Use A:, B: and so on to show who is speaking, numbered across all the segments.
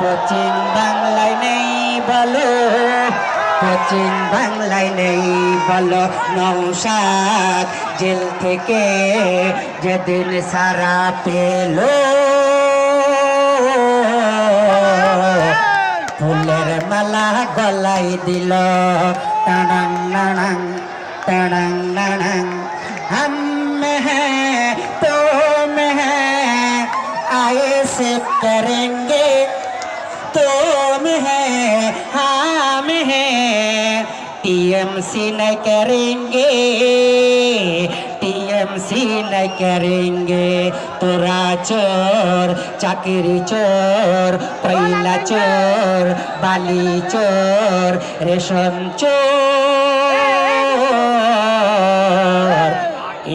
A: Coaching বাংলায় নেই বলো, কোচিং বাংলায় নেই বলো। নৌসাদ জেল থেকে যেদিন সারা পেল, ফুলের মালা গলায় দিল। টানাং নানাং টানাং নানাং, हम हैं तुम हैं, आए से करेंगे, तुम हैं हम हैं, टीएमसी न करेंगे, टीएमसी न करेंगे। तोरा चोर चाकरी चोर, कोयला चोर, बाली चोर, रेशम चोर,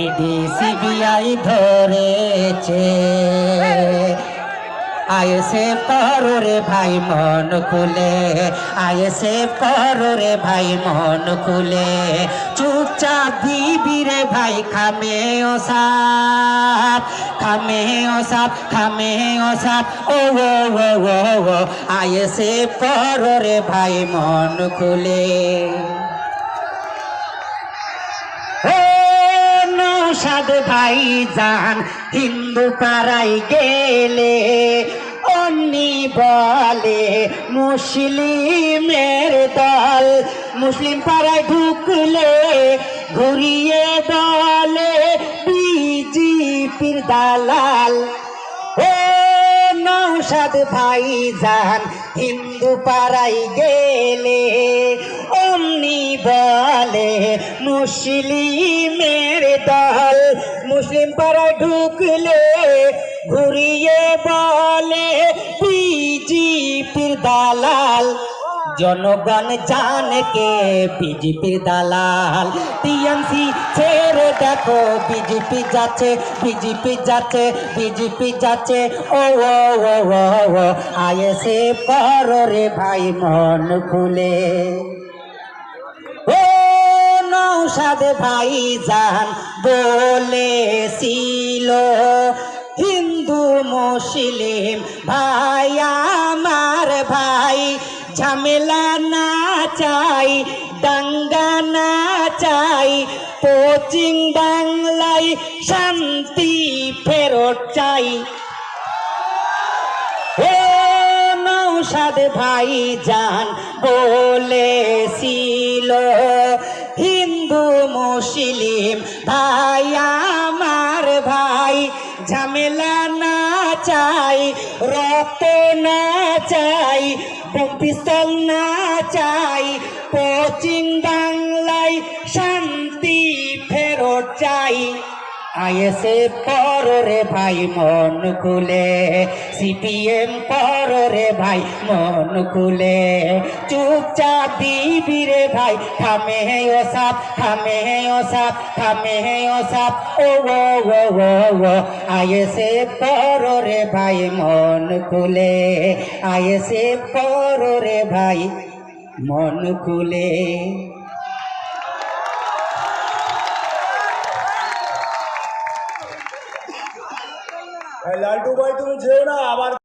A: ইডি সিবিআই ধরেছে। আইএসএফ করো রে ভাই মন খুলে, আইএসএফ করো রে ভাই মন খুলে। চুপচাপ দিবি রে ভাই খামে ও সাপ, খামে ও সাপ, খামে ও সাপ। ও ও ও ও ও, আইএসএফ করো রে ভাই মন খুলে। নৌসাদ ভাই যান হিন্দু পাড়ায় গেলে, অন্নি বলে মুসলিমের দল, মুসলিম পাড়ায় ঢুকলে ঘুরিয়ে বলে বিজেপির দালাল। ও নৌসাদ ভাই যান হিন্দু পাড়ায় গেলে, অমনি বলে মুসলিমের দল, মুসলিম পাড়ায় ঢুকলে ঘুরিয়ে বলে বিজেপির দালাল। জনগণ জানে কে বিজেপির দালাল। টিএমসি ছেড়ে দেখো বিজেপি যাচ্ছে, বিজেপি যাচ্ছে, বিজেপি যাচ্ছে। ও ও ও ও ও, আইএসএফ করো রে ভাই মন খুলে। ও নৌসাদ ভাই যান বলেছিল হিন্দু মুসলিম ভাই আমার ভাই, ঝামেলা না চাই, দাঙ্গা না চাই, কোচিং বাংলায় শান্তি ফেরত চাই। ও নৌসাদ ভাই যান বলেছিল হিন্দু মুসলিম ভাই আমার ভাই, ঝামেলা না চাই, রক্ত না চাই, পিস্তল না চাই, কোচিং বাংলায় শান্তি ফেরত চাই। আইএসএফ করো রে ভাই মন খুলে, সিপিএম করো রে ভাই মন খুলে। চুপচাপ দিবি রে ভাই খামে ও সাপ, খামে ও সাপ, খামে ও সাপ। ও ও ও ও ও, আইএসএফ করো রে ভাই মন খুলে, আইএসএফ করো রে ভাই মন খুলে।
B: লালটু ভাই তুমি যেও না আবার।